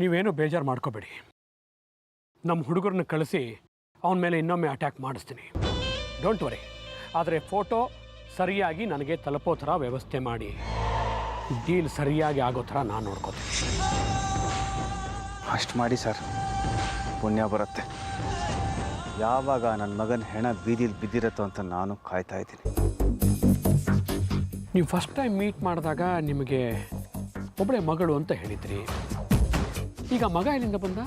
ನೀವೇನು ಬೇಜಾರು ಮಾಡ್ಕೋಬೇಡಿ. ನಮ್ಮ ಹುಡುಗರನ್ನ ಕಳಿಸಿ ಅವನ ಮೇಲೆ ಇನ್ನೊಮ್ಮೆ ಅಟ್ಯಾಕ್ ಮಾಡಿಸ್ತೀನಿ. Don't worry. ಆದರೆ ಫೋಟೋ ಸರಿಯಾಗಿ ನನಗೆ ತಲುಪೋ ಥರ ವ್ಯವಸ್ಥೆ ಮಾಡಿ. ಡೀಲ್ ಸರಿಯಾಗಿ ಆಗೋ ಥರ ನಾನು ನೋಡ್ಕೋತೀನಿ. ಅಷ್ಟು ಮಾಡಿ ಸರ್, ಪುಣ್ಯ ಬರುತ್ತೆ. ಯಾವಾಗ ನನ್ನ ಮಗನ ಹೆಣ ಬೀದಿಲಿ ಬಿದ್ದಿರತ್ತೋ ಅಂತ ನಾನು ಕಾಯ್ತಾ ಇದ್ದೀನಿ. ನೀವು ಫಸ್ಟ್ ಟೈಮ್ ಮೀಟ್ ಮಾಡಿದಾಗ ನಿಮಗೆ ಒಬ್ಬಳೆ ಮಗಳು ಅಂತ ಹೇಳಿದ್ರಿ. ಈಗ ಮಗ ಎಲ್ಲಿಂದ ಬಂದ?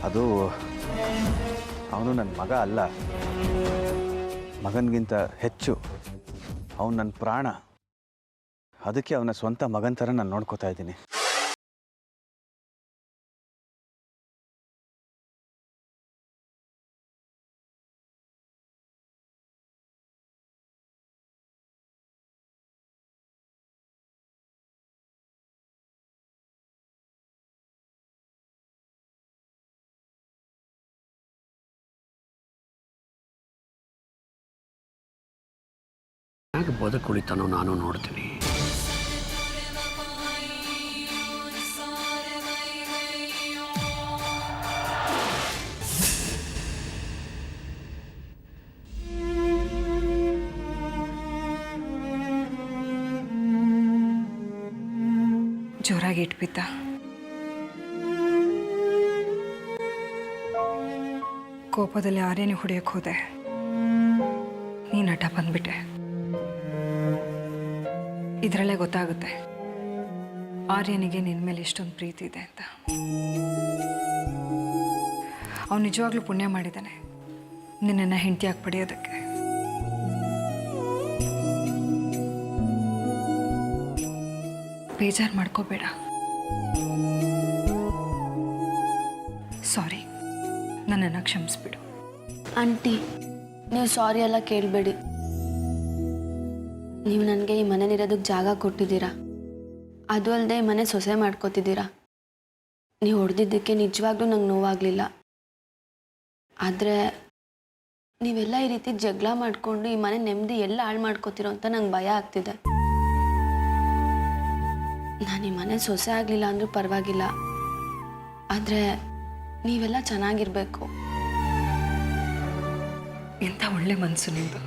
ಅದು ಅವನು ನನ್ನ ಮಗ ಅಲ್ಲ, ಮಗನಿಗಿಂತ ಹೆಚ್ಚು ಅವನು ನನ್ನ ಪ್ರಾಣ. ಅದಕ್ಕೆ ಅವನ ಸ್ವಂತ ಮಗನ ಥರ ನಾನು ನೋಡ್ಕೋತಾ ಇದ್ದೀನಿ. ಹೇಗೆ ಬದುಕುಳಿತಾನೋ ನಾನು ನೋಡ್ತೀನಿ. ಜೋರಾಗಿ ಇಟ್ಬಿದ್ದ. ಕೋಪದಲ್ಲಿ ಆರ್ಯನಿಗೆ ಹೊಡೆಯಕ್ಕೆ ಹೋದೆ. ನೀನು ನಟ ಬಂದ್ಬಿಟ್ಟೆ. ಇದರಲ್ಲೇ ಗೊತ್ತಾಗುತ್ತೆ ಆರ್ಯನಿಗೆ ನಿನ್ನ ಮೇಲೆ ಎಷ್ಟೊಂದು ಪ್ರೀತಿ ಇದೆ ಅಂತ. ಅವನು ನಿಜವಾಗ್ಲೂ ಪುಣ್ಯ ಮಾಡಿದ್ದಾನೆ ನಿನ್ನನ್ನು ಹೆಂಡತಿಯಾಗಿ ಪಡೆಯೋದಕ್ಕೆ. ಬೇಜಾರು ಮಾಡ್ಕೋಬೇಡ. ಸಾರಿ, ನನ್ನನ್ನು ಕ್ಷಮಿಸ್ಬಿಡು. ಆಂಟಿ, ನೀವು ಸಾರಿ ಎಲ್ಲ ಕೇಳಬೇಡಿ. ನೀವು ನನಗೆ ಈ ಮನೇಲಿರೋದಕ್ಕೆ ಜಾಗ ಕೊಟ್ಟಿದ್ದೀರಾ. ಅದು ಅಲ್ಲದೆ ಈ ಮನೆ ಸೊಸೆ ಮಾಡ್ಕೋತಿದ್ದೀರಾ. ನೀವು ಹೊಡೆದಿದ್ದಕ್ಕೆ ನಿಜವಾಗ್ಲೂ ನಂಗೆ ನೋವಾಗಲಿಲ್ಲ. ಆದರೆ ನೀವೆಲ್ಲ ಈ ರೀತಿ ಜಗಳ ಮಾಡಿಕೊಂಡು ಈ ಮನೆ ನೆಮ್ಮದಿ ಎಲ್ಲ ಹಾಳು ಮಾಡ್ಕೋತಿರೋ ಅಂತ ನಂಗೆ ಭಯ ಆಗ್ತಿದೆ. ನಾನು ಈ ಮನೆ ಸೊಸೆ ಆಗಲಿಲ್ಲ ಅಂದರೂ ಪರವಾಗಿಲ್ಲ, ಆದರೆ ನೀವೆಲ್ಲ ಚೆನ್ನಾಗಿರಬೇಕು. ಎಂಥ ಒಳ್ಳೆ ಮನಸ್ಸು ನಿಂದು.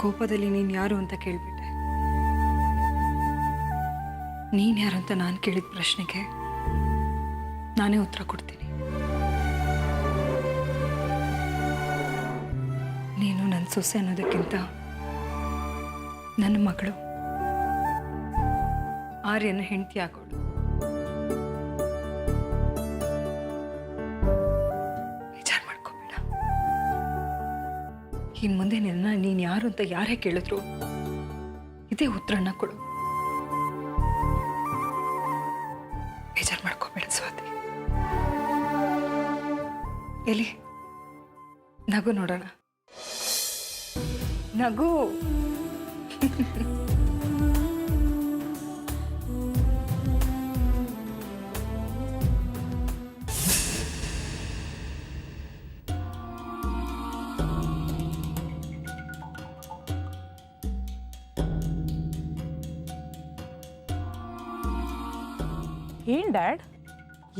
ಕೋಪದಲ್ಲಿ ನೀನು ಯಾರು ಅಂತ ಕೇಳಿಬಿಟ್ಟೆ. ನೀನು ಯಾರು ಅಂತ ನಾನು ಕೇಳಿದ ಪ್ರಶ್ನೆಗೆ ನಾನೇ ಉತ್ತರ ಕೊಡ್ತೀನಿ. ನೀನು ನನ್ನ ಸೊಸೆ ಅನ್ನೋದಕ್ಕಿಂತ ನನ್ನ ಮಗಳು ಆರ್ಯನ ಹೆಂಡತಿ ಆಗೋಳು. ವಿಚಾರ ಮಾಡ್ಕೋಬೇಡ. ಇನ್ನು ಮುಂದೆ ನಿನ್ನ ನೀನು ಯಾರು ಅಂತ ಯಾರೇ ಕೇಳಿದ್ರು ಇದೇ ಉತ್ತರನ ಕೊಡು. ಬೇಜಾರು ಮಾಡ್ಕೋಬೇಡ ಸ್ವಾತಿ. ಎಲ್ಲಿ ನಗು ನೋಡೋಣ. ನಗು. ಏನ್ ಡ್ಯಾಡ್,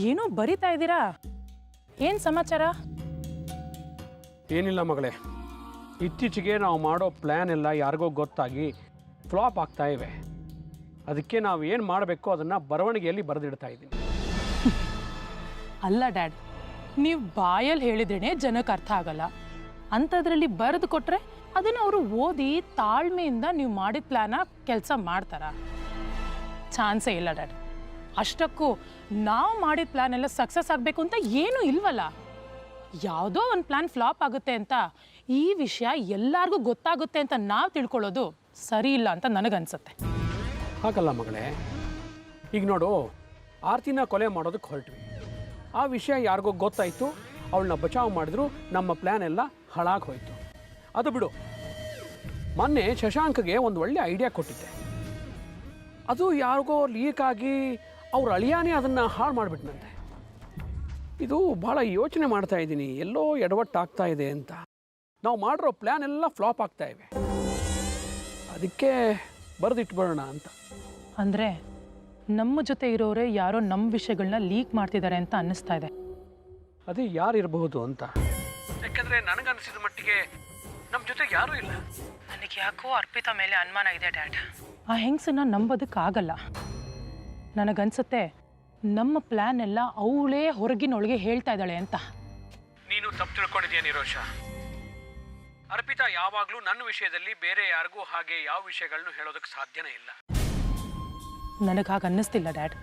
ಏನೋ ಬರಿತಾ ಇದ್ದೀರಾ? ಏನು ಸಮಾಚಾರ? ಏನಿಲ್ಲ ಮಗಳೇ, ಇತ್ತೀಚೆಗೆ ನಾವು ಮಾಡೋ ಪ್ಲ್ಯಾನ್ ಎಲ್ಲ ಯಾರಿಗೋ ಗೊತ್ತಾಗಿ ಫ್ಲಾಪ್ ಆಗ್ತಾ ಇವೆ. ಅದಕ್ಕೆ ನಾವು ಏನು ಮಾಡಬೇಕು ಅದನ್ನು ಬರವಣಿಗೆಯಲ್ಲಿ ಬರೆದಿಡ್ತಾ ಇದ್ದೀನಿ. ಅಲ್ಲ ಡ್ಯಾಡ್, ನೀವು ಬಾಯಲ್ಲಿ ಹೇಳಿದ್ರೇ ಜನಕ್ಕೆ ಅರ್ಥ ಆಗಲ್ಲ. ಅಂಥದ್ರಲ್ಲಿ ಬರೆದು ಕೊಟ್ಟರೆ ಅದನ್ನು ಅವರು ಓದಿ ತಾಳ್ಮೆಯಿಂದ ನೀವು ಮಾಡಿದ ಪ್ಲ್ಯಾನ ಕೆಲಸ ಮಾಡ್ತಾರ? ಚಾನ್ಸೇ ಇಲ್ಲ ಡ್ಯಾಡ್. ಅಷ್ಟಕ್ಕೂ ನಾವು ಮಾಡಿದ ಪ್ಲ್ಯಾನ್ ಎಲ್ಲ ಸಕ್ಸಸ್ ಆಗಬೇಕು ಅಂತ ಏನೂ ಇಲ್ವಲ್ಲ. ಯಾವುದೋ ಒಂದು ಪ್ಲ್ಯಾನ್ ಫ್ಲಾಪ್ ಆಗುತ್ತೆ ಅಂತ ಈ ವಿಷಯ ಎಲ್ಲರಿಗೂ ಗೊತ್ತಾಗುತ್ತೆ ಅಂತ ನಾವು ತಿಳ್ಕೊಳ್ಳೋದು ಸರಿ ಇಲ್ಲ ಅಂತ ನನಗನ್ಸುತ್ತೆ. ಹಾಗಲ್ಲ ಮಗಳೇ, ಈಗ ನೋಡು, ಆರ್ತಿನ ಕೊಲೆ ಮಾಡೋದಕ್ಕೆ ಹೊರಟ್ವಿ. ಆ ವಿಷಯ ಯಾರಿಗೋ ಗೊತ್ತಾಯಿತು, ಅವಳನ್ನ ಬಚಾವ್ ಮಾಡಿದ್ರು, ನಮ್ಮ ಪ್ಲ್ಯಾನ್ ಎಲ್ಲ ಹಾಳಾಗಿ ಹೋಯಿತು. ಅದು ಬಿಡು, ಮೊನ್ನೆ ಶಶಾಂಕ್ಗೆ ಒಂದು ಒಳ್ಳೆ ಐಡಿಯಾ ಕೊಟ್ಟಿದ್ದೆ. ಅದು ಯಾರಿಗೋ ಲೀಕ್ ಆಗಿ ಅವ್ರ ಅಳಿಯಾನೇ ಅದನ್ನು ಹಾಳು ಮಾಡಿಬಿಟ್ನಂತೆ. ಇದು ಭಾಳ ಯೋಚನೆ ಮಾಡ್ತಾ ಇದ್ದೀನಿ, ಎಲ್ಲೋ ಎಡವಟ್ಟಾಗ್ತಾ ಇದೆ ಅಂತ. ನಾವು ಮಾಡಿರೋ ಪ್ಲ್ಯಾನ್ ಎಲ್ಲ ಫ್ಲಾಪ್ ಆಗ್ತಾ ಇವೆ. ಅದಕ್ಕೆ ಬರೆದಿಟ್ಬಿಡೋಣ ಅಂತ. ಅಂದರೆ ನಮ್ಮ ಜೊತೆ ಇರೋರೇ ಯಾರೋ ನಮ್ಮ ವಿಷಯಗಳನ್ನ ಲೀಕ್ ಮಾಡ್ತಿದ್ದಾರೆ ಅಂತ ಅನ್ನಿಸ್ತಾ ಇದೆ. ಅದೇ ಯಾರಿರಬಹುದು ಅಂತ. ಯಾಕಂದರೆ ನನಗನ್ನಿಸಿದ ಮಟ್ಟಿಗೆ ನಮ್ಮ ಜೊತೆಗೆ ಯಾರೂ ಇಲ್ಲ. ನನಗೆ ಯಾಕೋ ಅರ್ಪಿತಾ ಮೇಲೆ ಅನುಮಾನ ಇದೆ ಡ್ಯಾಡ್. ಆ ಹೆಂಗಸನ್ನ ನಂಬೋದಕ್ಕಾಗಲ್ಲ. ನನಗನ್ಸುತ್ತೆ ನಮ್ಮ ಪ್ಲ್ಯಾನ್ ಎಲ್ಲ ಅವಳೇ ಹೊರಗಿನೊಳಗೆ ಹೇಳ್ತಾ ಇದ್ದಾಳೆ ಅಂತ. ನೀನು ತಪ್ಪು ತಿಳ್ಕೊಂಡಿದ್ಯಾ ನಿರೋಷ. ಅರ್ಪಿತಾ ಯಾವಾಗಲೂ ನನ್ನ ವಿಷಯದಲ್ಲಿ ಬೇರೆ ಯಾರಿಗೂ ಹಾಗೆ ಯಾವ ವಿಷಯಗಳನ್ನು ಹೇಳೋದಕ್ಕೆ ಸಾಧ್ಯನೇ ಇಲ್ಲ. ನನಗೆ ಹಾಗೆ ಅನ್ನಿಸ್ತಿಲ್ಲ ಡ್ಯಾಡ್.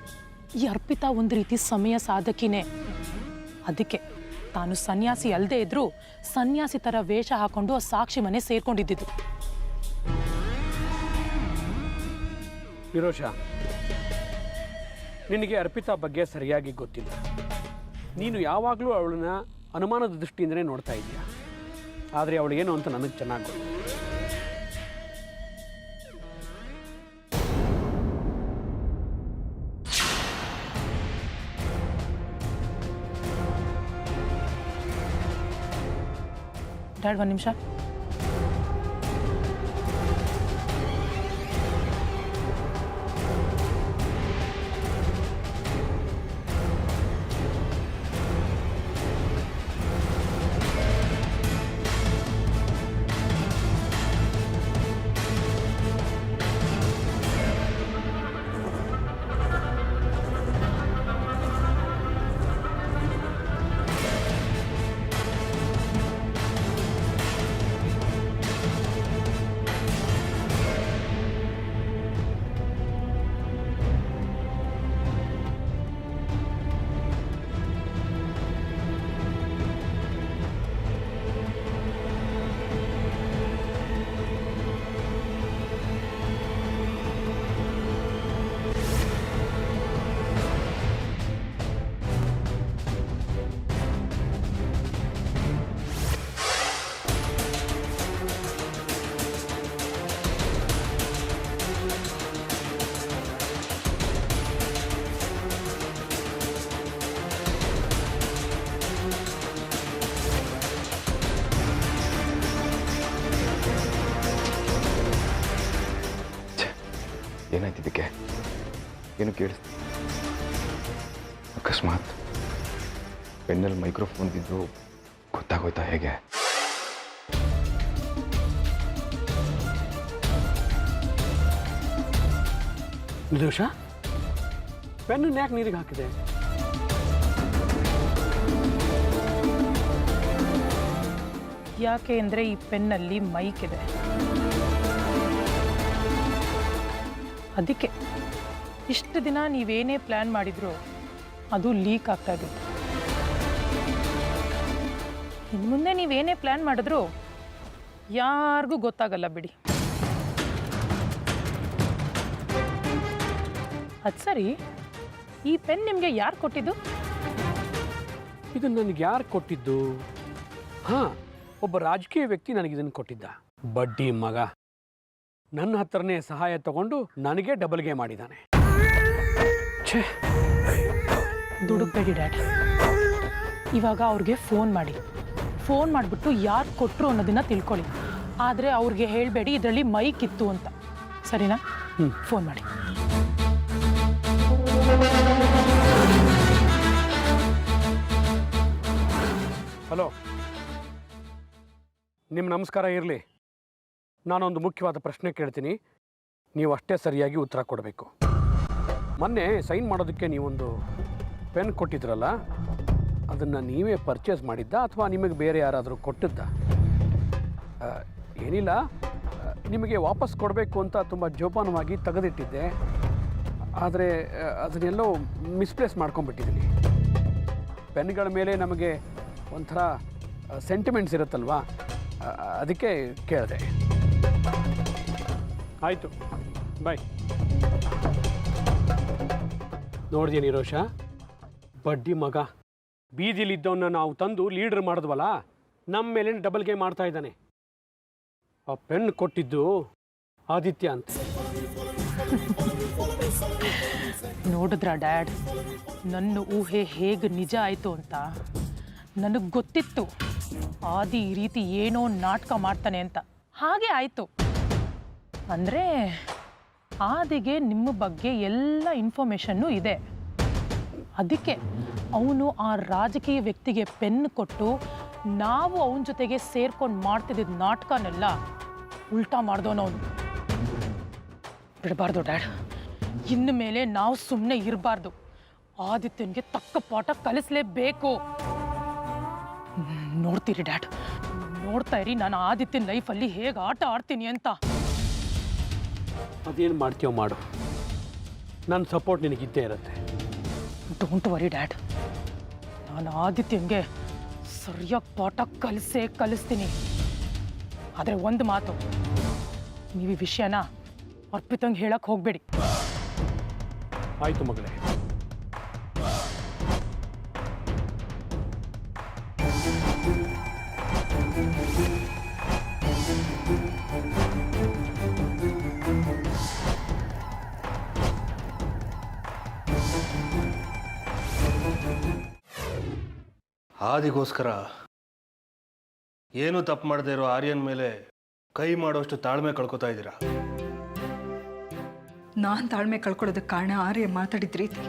ಈ ಅರ್ಪಿತಾ ಒಂದು ರೀತಿ ಸಮಯ ಸಾಧಕಿನೇ. ಅದಕ್ಕೆ ತಾನು ಸನ್ಯಾಸಿ ಅಲ್ಲದೆ ಇದ್ರೂ ಸನ್ಯಾಸಿ ಥರ ವೇಷ ಹಾಕೊಂಡು ಆ ಸಾಕ್ಷಿ ಮನೆ ಸೇರ್ಕೊಂಡಿದ್ದು. ನಿರೋಷ, ನಿನಗೆ ಅರ್ಪಿತಾ ಬಗ್ಗೆ ಸರಿಯಾಗಿ ಗೊತ್ತಿಲ್ಲ. ನೀನು ಯಾವಾಗಲೂ ಅವಳನ್ನ ಅನುಮಾನದ ದೃಷ್ಟಿಯಿಂದನೇ ನೋಡ್ತಾ ಇದೀಯ. ಆದರೆ ಅವಳು ಏನು ಅಂತ ನನಗೆ ಚೆನ್ನಾಗಿ ಗೊತ್ತು. ಡ್ಯಾಡ್ ಒಂದು ನಿಮಿಷ. ಏನಾಯ್ತು ಇದಕ್ಕೆ? ಏನು ಕೇಳಿಸ್ತು? ಅಕಸ್ಮಾತ್ ಪೆನ್ನಲ್ಲಿ ಮೈಕ್ರೋಫೋನ್ ಬಿದ್ದು ಗೊತ್ತಾಗೋಯ್ತಾ ಹೇಗೆ? ನಿರೋಷ, ಪೆನ್ನನ್ನು ಯಾಕೆ ನೀರಿಗೆ ಹಾಕಿದೆ? ಯಾಕೆ ಅಂದರೆ ಈ ಪೆನ್ನಲ್ಲಿ ಮೈಕ್ ಇದೆ. ಅದಕ್ಕೆ ಇಷ್ಟು ದಿನ ನೀವೇನೇ ಪ್ಲ್ಯಾನ್ ಮಾಡಿದ್ರು ಅದು ಲೀಕ್ ಆಗ್ತಾ ಇದ್ದು. ಇನ್ನು ಮುಂದೆ ನೀವೇನೇ ಪ್ಲ್ಯಾನ್ ಮಾಡಿದ್ರು ಯಾರಿಗೂ ಗೊತ್ತಾಗಲ್ಲ ಬಿಡಿ. ಅದು ಸರಿ, ಈ ಪೆನ್ ನಿಮಗೆ ಯಾರು ಕೊಟ್ಟಿದ್ದು? ಇದು ನನಗೆ ಯಾರು ಕೊಟ್ಟಿದ್ದು? ಹಾಂ, ಒಬ್ಬ ರಾಜಕೀಯ ವ್ಯಕ್ತಿ ನನಗಿದನ್ನು ಕೊಟ್ಟಿದ್ದ. ಬಡ್ಡಿ ಮಗ ನನ್ನ ಹತ್ರನೇ ಸಹಾಯ ತಗೊಂಡು ನನಗೆ ಡಬಲ್ಗೆ ಮಾಡಿದ್ದಾನೆ. ಛೇ, ದುಡುಕ್ಬೇಡಿ ಡ್ಯಾಡ್. ಇವಾಗ ಅವ್ರಿಗೆ ಫೋನ್ ಮಾಡಿ, ಫೋನ್ ಮಾಡಿಬಿಟ್ಟು ಯಾರು ಕೊಟ್ಟರು ಅನ್ನೋದನ್ನ ತಿಳ್ಕೊಳ್ಳಿ. ಆದರೆ ಅವ್ರಿಗೆ ಹೇಳಬೇಡಿ ಇದರಲ್ಲಿ ಮೈಕ್ ಇತ್ತು ಅಂತ, ಸರಿನಾ? ಫೋನ್ ಮಾಡಿ. ಹಲೋ, ನಿಮ್ಮ ನಮಸ್ಕಾರ ಇರಲಿ. ನಾನೊಂದು ಮುಖ್ಯವಾದ ಪ್ರಶ್ನೆ ಕೇಳ್ತೀನಿ, ನೀವು ಅಷ್ಟೇ ಸರಿಯಾಗಿ ಉತ್ತರ ಕೊಡಬೇಕು. ಮೊನ್ನೆ ಸೈನ್ ಮಾಡೋದಕ್ಕೆ ನೀವೊಂದು ಪೆನ್ ಕೊಟ್ಟಿದ್ರಲ್ಲ, ಅದನ್ನು ನೀವೇ ಪರ್ಚೇಸ್ ಮಾಡಿದ್ದ ಅಥವಾ ನಿಮಗೆ ಬೇರೆ ಯಾರಾದರೂ ಕೊಟ್ಟಿದ್ದ? ಏನಿಲ್ಲ, ನಿಮಗೆ ವಾಪಸ್ ಕೊಡಬೇಕು ಅಂತ ತುಂಬ ಜೋಪಾನವಾಗಿ ತೆಗೆದಿಟ್ಟಿದ್ದೆ. ಆದರೆ ಅದನ್ನೆಲ್ಲೋ ಮಿಸ್ಪ್ಲೇಸ್ ಮಾಡ್ಕೊಂಡ್ಬಿಟ್ಟಿದ್ದೀನಿ. ಪೆನ್ಗಳ ಮೇಲೆ ನಮಗೆ ಒಂಥರ ಸೆಂಟಿಮೆಂಟ್ಸ್ ಇರುತ್ತಲ್ವಾ, ಅದಕ್ಕೆ ಕೇಳಿದೆ. ಆಯಿತು, ಬಾಯ್. ನೋಡಿದೆ ನಿರೋಷ, ಬಡ್ಡಿ ಮಗ ಬೀದಿಲಿದ್ದವನ್ನ ನಾವು ತಂದು ಲೀಡರ್ ಮಾಡಿದ್ವಲ್ಲ, ನಮ್ಮ ಮೇಲೆ ಡಬಲ್ ಗೇಮ್ ಮಾಡ್ತಾ ಇದ್ದಾನೆ. ಆ ಪೆನ್ ಕೊಟ್ಟಿದ್ದು ಆದಿತ್ಯ ಅಂತ. ನೋಡಿದ್ರ ಡ್ಯಾಡ್, ನನ್ನ ಊಹೆ ಹೇಗೆ ನಿಜ ಆಯಿತು ಅಂತ. ನನಗೆ ಗೊತ್ತಿತ್ತು ಆದಿ ಈ ರೀತಿ ಏನೋ ನಾಟಕ ಮಾಡ್ತಾನೆ ಅಂತ. ಹಾಗೆ ಆಯಿತು. ಅಂದರೆ ಆದಿಗೆ ನಿಮ್ಮ ಬಗ್ಗೆ ಎಲ್ಲ ಇನ್ಫಾರ್ಮೇಷನ್ನು ಇದೆ. ಅದಕ್ಕೆ ಅವನು ಆ ರಾಜಕೀಯ ವ್ಯಕ್ತಿಗೆ ಪೆನ್ ಕೊಟ್ಟು ನಾವು ಅವನ ಜೊತೆಗೆ ಸೇರ್ಕೊಂಡು ಮಾಡ್ತಿದ್ದ ನಾಟಕನೆಲ್ಲ ಉಲ್ಟಾ ಮಾಡ್ದವನು ಅವನು. ಬಿಡಬಾರ್ದು ಡ್ಯಾಡ್, ಇನ್ನು ಮೇಲೆ ನಾವು ಸುಮ್ಮನೆ ಇರಬಾರ್ದು. ಆದಿತ್ಯನಿಗೆ ತಕ್ಕ ಪಾಠ ಕಲಿಸ್ಲೇಬೇಕು. ನೋಡ್ತೀರಿ ಡ್ಯಾಡ್, ನೋಡ್ತಾ ಇರಿ ನಾನು ಆದಿತ್ಯನ ಲೈಫಲ್ಲಿ ಹೇಗೆ ಆಟ ಆಡ್ತೀನಿ ಅಂತ. ಅದೇನು ಮಾಡ್ತೀವೋ ಮಾಡು, ನನ್ನ ಸಪೋರ್ಟ್ ನಿನಗಿದ್ದೇ ಇರುತ್ತೆ. ಡೋಂಟ್ ವರಿ ಡ್ಯಾಡ್, ನಾನು ಆದಿತ್ಯನಿಗೆ ಸರಿಯಾಗಿ ಪಾಠ ಕಲಿಸ್ತೀನಿ. ಆದರೆ ಒಂದು ಮಾತು, ನೀವು ಈ ವಿಷಯನ ಅರ್ಪಿತಂಗೆ ಹೇಳಕ್ಕೆ ಹೋಗಬೇಡಿ. ಆಯಿತು ಮಗಳೇ. ಆದಿಗೋಸ್ಕರ ಏನೂ ತಪ್ಪು ಮಾಡದೇ ಇರೋ ಆರ್ಯನ್ ಮೇಲೆ ಕೈ ಮಾಡೋಷ್ಟು ತಾಳ್ಮೆ ಕಳ್ಕೊತಾ ಇದ್ದೀರಾ. ನಾನು ತಾಳ್ಮೆ ಕಳ್ಕೊಳ್ಳೋದಕ್ಕೆ ಕಾರಣ ಆರ್ಯ ಮಾತಾಡಿದ ರೀತಿ,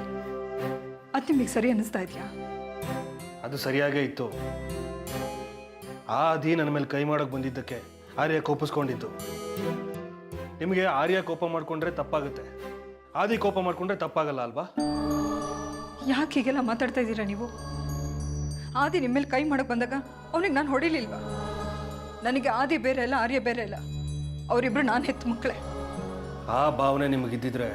ಅದು ನಿಮಗೆ ಸರಿ ಅನ್ನಿಸ್ತಾ ಇದೆಯಾ? ಅದು ಸರಿಯಾಗೇ ಇತ್ತು. ಆದಿ ನನ್ನ ಮೇಲೆ ಕೈ ಮಾಡೋಕೆ ಬಂದಿದ್ದಕ್ಕೆ ಆರ್ಯ ಕೋಪಿಸ್ಕೊಂಡಿದ್ದು. ನಿಮಗೆ ಆರ್ಯ ಕೋಪ ಮಾಡಿಕೊಂಡ್ರೆ ತಪ್ಪಾಗುತ್ತೆ, ಆದಿ ಕೋಪ ಮಾಡಿಕೊಂಡ್ರೆ ತಪ್ಪಾಗಲ್ಲ ಅಲ್ವಾ? ಯಾಕೆ ಹೀಗೆಲ್ಲ ಮಾತಾಡ್ತಾ ಇದ್ದೀರಾ ನೀವು? ಆದಿ ನಿಮ್ಮ ಮೇಲೆ ಕೈ ಮಾಡೋಕೆ ಬಂದಾಗ ಅವನಿಗೆ ನಾನು ಹೊಡಿಲಿಲ್ವಾ? ನನಗೆ ಆದಿ ಬೇರೆ ಅಲ್ಲ, ಆರ್ಯ ಬೇರೆ ಅಲ್ಲ. ಅವರಿಬ್ರು ನಾನು ಹೆತ್ತ ಮಕ್ಕಳೇ. ಆ ಭಾವನೆ ನಿಮಗಿದ್ದಿದ್ರೆ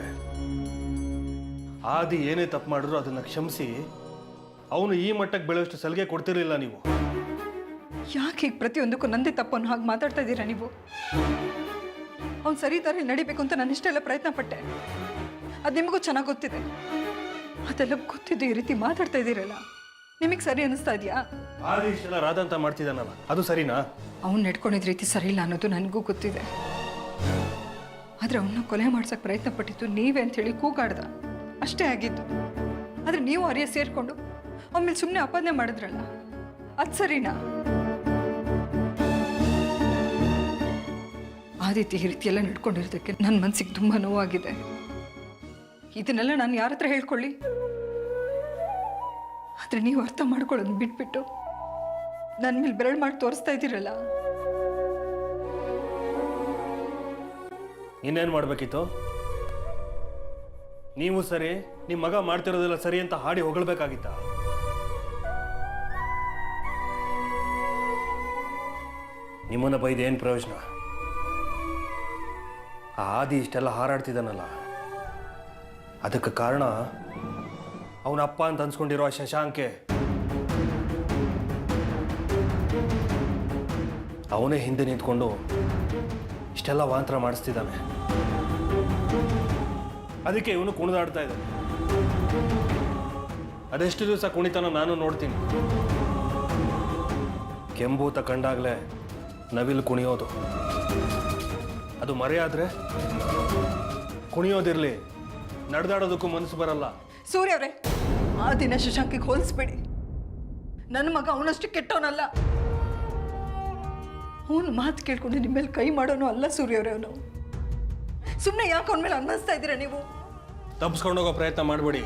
ಆದಿ ಏನೇ ತಪ್ಪು ಮಾಡಿದ್ರು ಅದನ್ನು ಕ್ಷಮಿಸಿ ಅವನು ಈ ಮಟ್ಟಕ್ಕೆ ಬೆಳೆಯೋಷ್ಟು ಸಲಿಗೆ ಕೊಡ್ತಿರ್ಲಿಲ್ಲ ನೀವು. ಯಾಕೆ ಹೀಗೆ ಪ್ರತಿಯೊಂದಕ್ಕೂ ನಂದೇ ತಪ್ಪನ್ನು ಹಾಗೆ ಮಾತಾಡ್ತಾ ಇದ್ದೀರಾ ನೀವು? ಅವ್ನು ಸರಿ ದಾರಿ ನಡಿಬೇಕು ಅಂತ ನಾನು ಇಷ್ಟೆಲ್ಲ ಪ್ರಯತ್ನ ಪಟ್ಟೆ. ಅದು ನಿಮಗೂ ಚೆನ್ನಾಗಿ ಗೊತ್ತಿದೆ. ಅದೆಲ್ಲ ಗೊತ್ತಿದ್ದು ಈ ರೀತಿ ಮಾತಾಡ್ತಾ ಇದ್ದೀರಲ್ಲ, ನಿಮಗೆ ಸರಿ ಅನ್ನಿಸ್ತಾ ಇದೆಯಾ? ಆದಿ ಇಷ್ಟೆಲ್ಲ ರಾದಂತ ಮಾಡ್ತಿದ್ದಾನಲ್ಲ, ಅದು ಸರಿನಾ? ಅವ್ನು ನಡ್ಕೊಂಡಿದ್ದ ರೀತಿ ಸರಿ ಇಲ್ಲ ಅನ್ನೋದು ನನಗೂ ಗೊತ್ತಿದೆ. ಆದರೆ ಅವನ್ನ ಕೊಲೆ ಮಾಡ್ಸೋಕ್ಕೆ ಪ್ರಯತ್ನ ಪಟ್ಟಿದ್ದು ನೀವೇ ಅಂಥೇಳಿ ಕೂಗಾಡ್ದ, ಅಷ್ಟೇ ಆಗಿದ್ದು. ಆದರೆ ನೀವು ಆರ್ಯ ಸೇರಿಕೊಂಡು ಆಮೇಲೆ ಸುಮ್ಮನೆ ಅಪಾದನೆ ಮಾಡಿದ್ರಲ್ಲ, ಅದು ಸರಿನಾ? ಆದಿತ್ಯ ಈ ರೀತಿ ಎಲ್ಲ ನಡ್ಕೊಂಡಿರೋದಕ್ಕೆ ನನ್ನ ಮನಸ್ಸಿಗೆ ತುಂಬ ನೋವಾಗಿದೆ. ಇದನ್ನೆಲ್ಲ ನಾನು ಯಾರ ಹತ್ರ ಹೇಳ್ಕೊಳ್ಳಿ? ಆದರೆ ನೀವು ಅರ್ಥ ಮಾಡ್ಕೊಳ್ಳೋದು ಬಿಟ್ಬಿಟ್ಟು ನನ್ನ ಮೇಲೆ ಬೆರಳು ಮಾಡಿ ತೋರಿಸ್ತಾ ಇದ್ದೀರಲ್ಲ. ಇನ್ನೇನು ಮಾಡಬೇಕಿತ್ತು? ನೀವು ಸರಿ, ನಿಮ್ಮ ಮಗ ಮಾಡ್ತಿರೋದೆಲ್ಲ ಸರಿ ಅಂತ ಹಾಡಿ ಹೊಗಳ್ಬೇಕಾಗಿತ್ತ? ನಿಮ್ಮನ್ನ ಬೈದು ಏನು ಪ್ರಯೋಜನ? ಆ ಆದಿ ಇಷ್ಟೆಲ್ಲ ಹಾರಾಡ್ತಿದ್ದಾನಲ್ಲ, ಅದಕ್ಕೆ ಕಾರಣ ಅವನ ಅಪ್ಪ ಅಂತ ಅನ್ಸ್ಕೊಂಡಿರೋ ಆ ಶಶಾಂಕೆ. ಅವನೇ ಹಿಂದೆ ನಿಂತ್ಕೊಂಡು ಇಷ್ಟೆಲ್ಲ ವಾಂತರ ಮಾಡಿಸ್ತಿದ್ದಾನೆ. ಅದಕ್ಕೆ ಇವನು ಕುಣಿದಾಡ್ತಾ ಇದ್ದಾನೆ. ಅದೆಷ್ಟು ದಿವಸ ಕುಣಿತಾನೋ ನಾನು ನೋಡ್ತೀನಿ. ಕೆಂಬೂತ ಕಂಡಾಗಲೇ ನವಿಲು ಕುಣಿಯೋದು, ಅದು ಮರೆಯಾದ್ರೆ ಕುಣಿಯೋದಿರಲಿ, ನಡೆದಾಡೋದಕ್ಕೂ ಮನಸ್ಸು ಬರಲ್ಲ. ಸೂರ್ಯ ಅವರೇ, ಆ ದಿನ ಶಶಾಂಕಿಗೆ ಹೋಲಿಸ್ಬೇಡಿ. ನನ್ನ ಮಗ ಅವನಷ್ಟು ಕೆಟ್ಟವನಲ್ಲ. ಅವನು ಮಾತು ಕೇಳ್ಕೊಂಡು ನಿಮ್ಮ ಮೇಲೆ ಕೈ ಮಾಡೋನು ಅಲ್ಲ ಸೂರ್ಯ ಅವರೇ. ಅವನು ಸುಮ್ಮನೆ ಯಾಕೆ ಅವನ ಮೇಲೆ ಅನ್ವಯಿಸ್ತಾ ಇದ್ದೀರಾ ನೀವು? ತಪ್ಪಿಸ್ಕೊಂಡೋಗೋ ಪ್ರಯತ್ನ ಮಾಡಬೇಡಿ,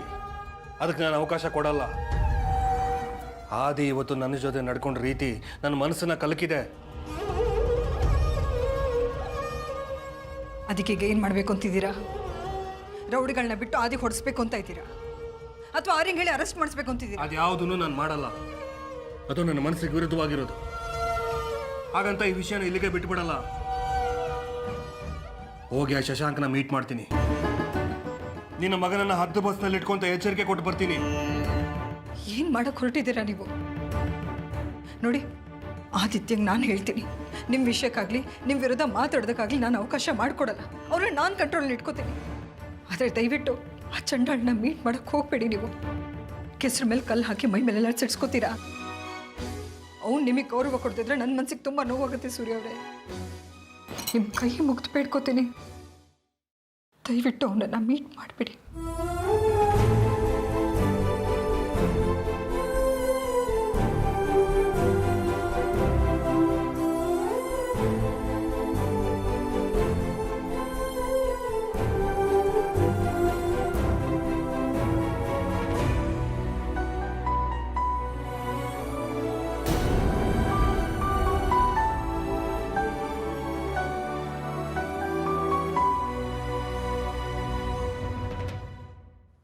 ಅದಕ್ಕೆ ನಾನು ಅವಕಾಶ ಕೊಡಲ್ಲ. ಆದಿ ಇವತ್ತು ನನ್ನ ಜೊತೆ ನಡ್ಕೊಂಡ ರೀತಿ ನನ್ನ ಮನಸ್ಸನ್ನ ಕಲಕಿದೆ. ಅದಕ್ಕೆ ಈಗ ಏನು ಮಾಡಬೇಕು ಅಂತಿದ್ದೀರಾ? ರೌಡಿಗಳನ್ನ ಬಿಟ್ಟು ಆದಿ ಹೊಡಿಸ್ಬೇಕು ಅಂತ ಇದ್ದೀರಾ, ಅಥವಾ ಆರ್ಯಂಗೆ ಹೇಳಿ ಅರೆಸ್ಟ್ ಮಾಡಿಸ್ಬೇಕು ಅಂತಿದ್ದೀರಾ? ಅದು ಯಾವುದನ್ನು ನಾನು ಮಾಡಲ್ಲ. ಅದು ನನ್ನ ಮನಸ್ಸಿಗೆ ವಿರುದ್ಧವಾಗಿರೋದು. ಹಾಗಂತ ಈ ವಿಷಯನ ಇಲ್ಲಿಗೆ ಬಿಟ್ಬಿಡಲ್ಲ. ಹೋಗಿ ಆ ಶಶಾಂಕನ ಮೀಟ್ ಮಾಡ್ತೀನಿ. ನಿನ್ನ ಮಗನನ್ನ ಹದ್ದು ಬಸ್ನಲ್ಲಿ ಇಟ್ಕೊಂತ ಎಚ್ಚರಿಕೆ ಕೊಟ್ಟು ಬರ್ತೀನಿ. ಏನು ಮಾಡಕ್ಕೆ ಹೊರಟಿದ್ದೀರಾ ನೀವು? ನೋಡಿ, ಆದಿತ್ಯಂಗೆ ನಾನು ಹೇಳ್ತೀನಿ, ನಿಮ್ಮ ವಿಷಯಕ್ಕಾಗಲಿ ನಿಮ್ಮ ವಿರುದ್ಧ ಮಾತಾಡೋದಕ್ಕಾಗಲಿ ನಾನು ಅವಕಾಶ ಮಾಡಿಕೊಡಲ್ಲ. ಅವ್ರನ್ನ ನಾನು ಕಂಟ್ರೋಲ್ ಇಟ್ಕೋತೀನಿ. ಆದರೆ ದಯವಿಟ್ಟು ಆ ಚಂಡಾಳನ್ನ ಮೀಟ್ ಮಾಡೋಕ್ಕೆ ಹೋಗಬೇಡಿ. ನೀವು ಕೆಸರು ಮೇಲೆ ಕಲ್ಲು ಹಾಕಿ ಮೈ ಮೇಲೆಲ್ಲ ಸಿಡ್ಸ್ಕೋತೀರಾ. ಅವ್ನು ನಿಮಗೆ ಗೌರವ ಕೊಡ್ತಿದ್ರೆ ನನ್ನ ಮನಸ್ಸಿಗೆ ತುಂಬ ನೋವಾಗುತ್ತೆ ಸೂರ್ಯ ಅವರೇ. ನಿಮ್ಮ ಕೈ ಮುಗ್ದು ಬೇಡ್ಕೋತೀನಿ, ದಯವಿಟ್ಟು ಅವನನ್ನು ಮೀಟ್ ಮಾಡಿಬಿಡಿ.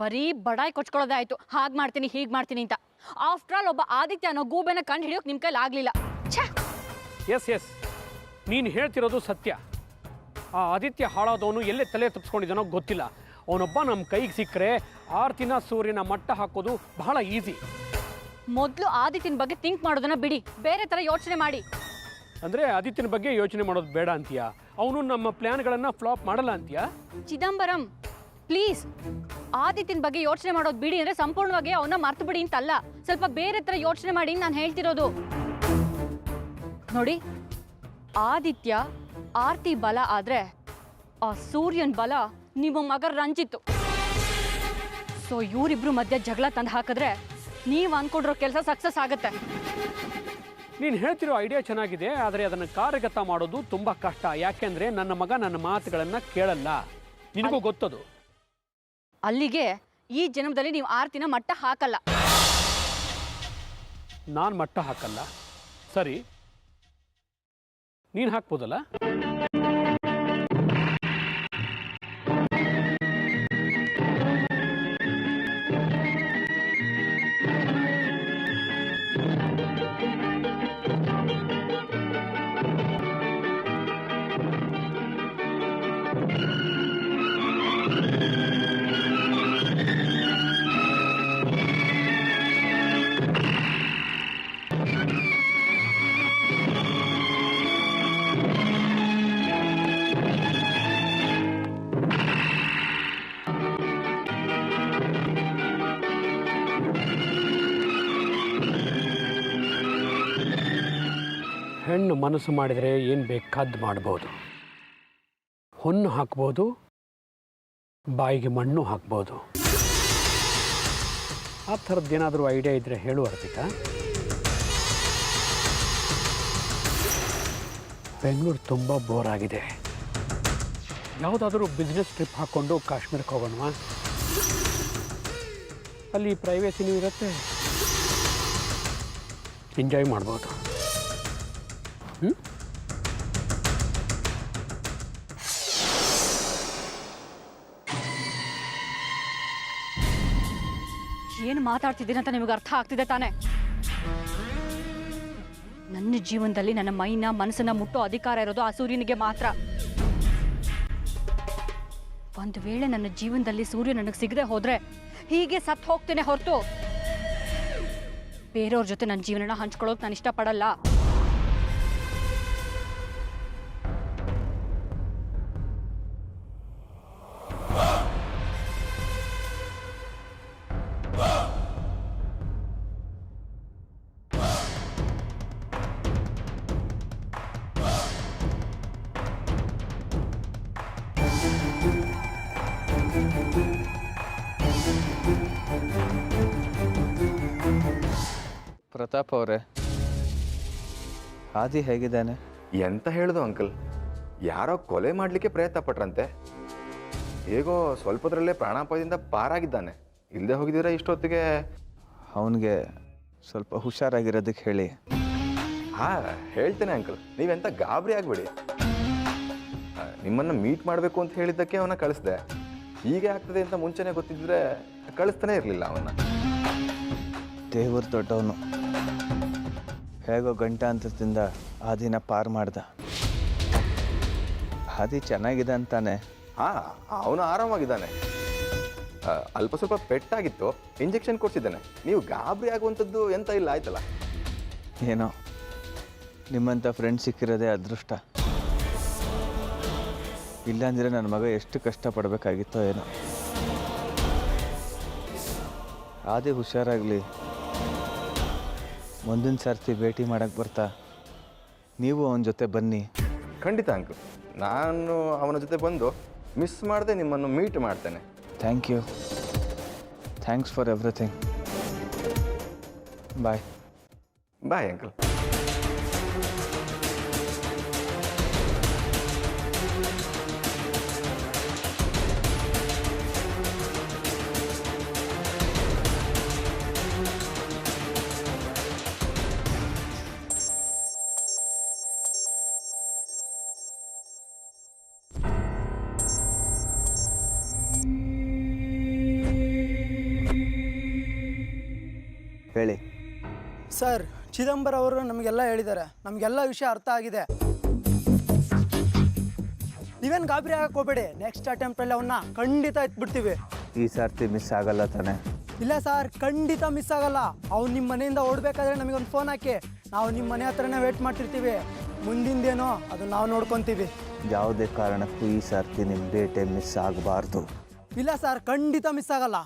ಬರೀ ಬಡಾಯಿ ಕೊಚ್ಕೊಳ್ಳೋದೇ ಆಯ್ತು. ಹಾಗೆ ಮಾಡ್ತೀನಿ ಹೀಗೆ ಮಾಡ್ತೀನಿ ಅಂತ. ಆಫ್ಟರ್ ಆಲ್ ಒಬ್ಬ ಆದಿತ್ಯ ಅನ್ನೋ ಗೂಬೆನ ಕಂಡು ಹಿಡಿಯೋಕೆ ನಿಮ್ಮ ಕೈಲಿ ಆಗಲಿಲ್ಲ. ಛೇ. ಎಸ್ ನೀನು ಹೇಳ್ತಿರೋದು ಸತ್ಯ. ಆ ಆದಿತ್ಯ ಹಾಳಾದವನು ಎಲ್ಲೇ ತಲೆ ತಪ್ಪಿಸ್ಕೊಂಡಿದ್ದಾನೋ ಗೊತ್ತಿಲ್ಲ. ಅವನೊಬ್ಬ ನಮ್ಮ ಕೈಗೆ ಸಿಕ್ಕರೆ ಆರ್ತಿನ ಸೂರ್ಯನ ಮಟ್ಟ ಹಾಕೋದು ಬಹಳ ಈಸಿ. ಮೊದಲು ಆದಿತ್ಯನ ಬಗ್ಗೆ ಥಿಂಕ್ ಮಾಡೋದನ್ನ ಬಿಡಿ, ಬೇರೆ ಥರ ಯೋಚನೆ ಮಾಡಿ. ಅಂದರೆ ಆದಿತ್ಯನ ಬಗ್ಗೆ ಯೋಚನೆ ಮಾಡೋದು ಬೇಡ ಅಂತೀಯಾ? ಅವನು ನಮ್ಮ ಪ್ಲ್ಯಾನ್ಗಳನ್ನು ಫ್ಲಾಪ್ ಮಾಡಲ್ಲ ಅಂತೀಯಾ? ಚಿದಂಬರಂ, ಪ್ಲೀಸ್ ಆದಿತ್ಯನ ಬಗ್ಗೆ ಯೋಚನೆ ಮಾಡೋದು ಬಿಡಿ. ಅಂದರೆ ಸಂಪೂರ್ಣವಾಗಿ ಅವನ್ನ ಮರ್ತು ಬಿಡಿ ಅಂತಲ್ಲ, ಸ್ವಲ್ಪ ಬೇರೆ ಥರ ಯೋಚನೆ ಮಾಡಿ ನಾನು ಹೇಳ್ತಿರೋದು. ನೋಡಿ, ಆದಿತ್ಯ ಆರ್ತಿ ಬಲ ಆದರೆ ಆ ಸೂರ್ಯನ ಬಲ ನಿಮ್ಮ ಮಗ ರಂಜಿತ್ತು. ಸೊ ಇವರಿಬ್ರು ಮಧ್ಯೆ ಜಗಳ ತಂದು ಹಾಕಿದ್ರೆ ನೀವು ಅಂದ್ಕೊಂಡಿರೋ ಕೆಲಸ ಸಕ್ಸಸ್ ಆಗುತ್ತೆ. ನೀನು ಹೇಳ್ತಿರೋ ಐಡಿಯಾ ಚೆನ್ನಾಗಿದೆ, ಆದರೆ ಅದನ್ನು ಕಾರ್ಯಗತ ಮಾಡೋದು ತುಂಬ ಕಷ್ಟ. ಯಾಕೆಂದರೆ ನನ್ನ ಮಗ ನನ್ನ ಮಾತುಗಳನ್ನು ಕೇಳಲ್ಲ, ನಿನಗೂ ಗೊತ್ತದು. ಅಲ್ಲಿಗೆ ಈ ಜನ್ಮದಲ್ಲಿ ನೀವು ಆರ್ತಿನ ಮಟ್ಟ ಹಾಕಲ್ಲ. ನಾನು ಮಟ್ಟ ಹಾಕಲ್ಲ, ಸರಿ, ನೀನು ಹಾಕ್ಬೋದಲ್ಲ? ಹೆಣ್ಣು ಮನಸ್ಸು ಮಾಡಿದರೆ ಏನು ಬೇಕಾದ್ದು ಮಾಡ್ಬೋದು. ಹೊನ್ನು ಹಾಕ್ಬೋದು, ಬಾಯಿಗೆ ಮಣ್ಣು ಹಾಕ್ಬೋದು. ಆ ಥರದ್ದೇನಾದರೂ ಐಡಿಯಾ ಇದ್ದರೆ ಹೇಳು ಅರ್ಪಿತಾ. ಬೆಂಗಳೂರು ತುಂಬ ಬೋರ್ ಆಗಿದೆ. ಯಾವುದಾದ್ರೂ ಬಿಸ್ನೆಸ್ ಟ್ರಿಪ್ ಹಾಕ್ಕೊಂಡು ಕಾಶ್ಮೀರಕ್ಕೆ ಹೋಗೋಣವಾ? ಅಲ್ಲಿ ಪ್ರೈವೇಸಿನೂ ಇರುತ್ತೆ, ಎಂಜಾಯ್ ಮಾಡ್ಬೋದು. ಏನು ಮಾತಾಡ್ತಿದ್ದೀನಿ ಅಂತ ನಿಮಗೆ ಅರ್ಥ ಆಗ್ತಿದೆ ತಾನೆ? ನನ್ನ ಜೀವನದಲ್ಲಿ ನನ್ನ ಮೈನ ಮನಸ್ಸನ್ನ ಮುಟ್ಟೋ ಅಧಿಕಾರ ಇರೋದು ಆ ಸೂರ್ಯನಿಗೆ ಮಾತ್ರ. ಒಂದು ವೇಳೆ ನನ್ನ ಜೀವನದಲ್ಲಿ ಸೂರ್ಯ ನನಗೆ ಸಿಗದೆ ಹೋದ್ರೆ ಹೀಗೆ ಸತ್ತು ಹೋಗ್ತೇನೆ ಹೊರತು ಬೇರೆಯವ್ರ ಜೊತೆ ನನ್ನ ಜೀವನನ ಹಂಚ್ಕೊಳ್ಳೋಕೆ ನಾನು ಇಷ್ಟಪಡಲ್ಲ. ಪ್ರತಾಪ್ ಅವರೇ, ಆದಿ ಹೇಗಿದ್ದಾನೆ? ಎಂತ ಹೇಳುದು ಅಂಕಲ್, ಯಾರೋ ಕೊಲೆ ಮಾಡಲಿಕ್ಕೆ ಪ್ರಯತ್ನ ಪಟ್ರಂತೆ. ಹೇಗೋ ಸ್ವಲ್ಪದ್ರಲ್ಲೇ ಪ್ರಾಣಾಪಾಯದಿಂದ ಪಾರಾಗಿದ್ದಾನೆ. ಇಲ್ಲದೆ ಹೋಗಿದ್ದೀರಾ ಇಷ್ಟೊತ್ತಿಗೆ? ಅವನಿಗೆ ಸ್ವಲ್ಪ ಹುಷಾರಾಗಿರೋದಕ್ಕೆ ಹೇಳಿ. ಹಾಂ, ಹೇಳ್ತೇನೆ ಅಂಕಲ್, ನೀವೆಂತ ಗಾಬರಿ ಆಗಬೇಡಿ. ನಿಮ್ಮನ್ನು ಮೀಟ್ ಮಾಡಬೇಕು ಅಂತ ಹೇಳಿದ್ದಕ್ಕೆ ಅವನ ಕಳಿಸ್ದೆ. ಹೀಗೆ ಆಗ್ತದೆ ಅಂತ ಮುಂಚೆನೇ ಗೊತ್ತಿದ್ದರೆ ಕಳಿಸ್ತಾನೆ ಇರಲಿಲ್ಲ ಅವನ್ನ. ದೇವ್ರ ದೊಡ್ಡವನು, ಹೇಗೋ ಗಂಟಾಂತರದಿಂದ ಆದಿನ ಪಾರು ಮಾಡ್ದ. ಆದಿ ಚೆನ್ನಾಗಿದೆ ಅಂತಾನೆ? ಹಾಂ, ಅವನು ಆರಾಮಾಗಿದ್ದಾನೆ. ಅಲ್ಪ ಸ್ವಲ್ಪ ಪೆಟ್ಟಾಗಿತ್ತು, ಇಂಜೆಕ್ಷನ್ ಕೊಡ್ಸಿದ್ದಾನೆ. ನೀವು ಗಾಬರಿ ಆಗುವಂಥದ್ದು ಎಂತ ಇಲ್ಲ, ಆಯ್ತಲ್ಲ? ಏನೋ ನಿಮ್ಮಂಥ ಫ್ರೆಂಡ್ ಸಿಕ್ಕಿರೋದೇ ಅದೃಷ್ಟ. ಇಲ್ಲಾಂದರೆ ನನ್ನ ಮಗ ಎಷ್ಟು ಕಷ್ಟಪಡಬೇಕಾಗಿತ್ತೋ ಏನೋ. ಆದಿ ಹುಷಾರಾಗಲಿ. ಮುಂದಿನ ಸರ್ತಿ ಭೇಟಿ ಮಾಡೋಕ್ಕೆ ಬರ್ತಾ ನೀವು ಅವನ ಜೊತೆ ಬನ್ನಿ. ಖಂಡಿತ ಅಂಕಲ್, ನಾನು ಅವನ ಜೊತೆ ಬಂದು ಮಿಸ್ ಮಾಡದೆ ನಿಮ್ಮನ್ನು ಮೀಟ್ ಮಾಡ್ತೇನೆ. Thank you. Thanks for everything. Bye. Bye uncle. ಹೇಳಿ. ಸರ್, ಚಿದಂಬರ ಅವರು ನಮಗೆಲ್ಲ ಹೇಳಿದ್ದಾರೆ, ನಮಗೆಲ್ಲ ವಿಷಯ ಅರ್ಥ ಆಗಿದೆ. ನೀವೇನು ಗಾಬರಿ ಆಗಕ್ಕೆ ಹೋಗಬೇಡಿ. ನೆಕ್ಸ್ಟ್ ಅಟೆಂಪ್ಟಲ್ಲಿ ಅವನ್ನ ಖಂಡಿತ ಎತ್ಬಿಡ್ತೀವಿ. ಈ ಸರ್ತಿ ಮಿಸ್ ಆಗಲ್ಲ ತಾನೆ? ಇಲ್ಲ ಸರ್, ಖಂಡಿತ ಮಿಸ್ ಆಗಲ್ಲ. ಅವ್ನು ನಿಮ್ಮ ಮನೆಯಿಂದ ಓಡಬೇಕಾದ್ರೆ ನಮಗೊಂದು ಫೋನ್ ಹಾಕಿ, ನಾವು ನಿಮ್ಮ ಮನೆ ಹತ್ರನೇ ವೇಟ್ ಮಾಡ್ತಿರ್ತೀವಿ. ಮುಂದಿಂದೇನೋ ಅದು ನಾವು ನೋಡ್ಕೊತೀವಿ. ಯಾವುದೇ ಕಾರಣಕ್ಕೂ ಈ ಸರ್ತಿ ನಿಮ್ಮ ಬೇಟೆ ಮಿಸ್ ಆಗಬಾರ್ದು. ಇಲ್ಲ ಸರ್, ಖಂಡಿತ ಮಿಸ್ ಆಗಲ್ಲ.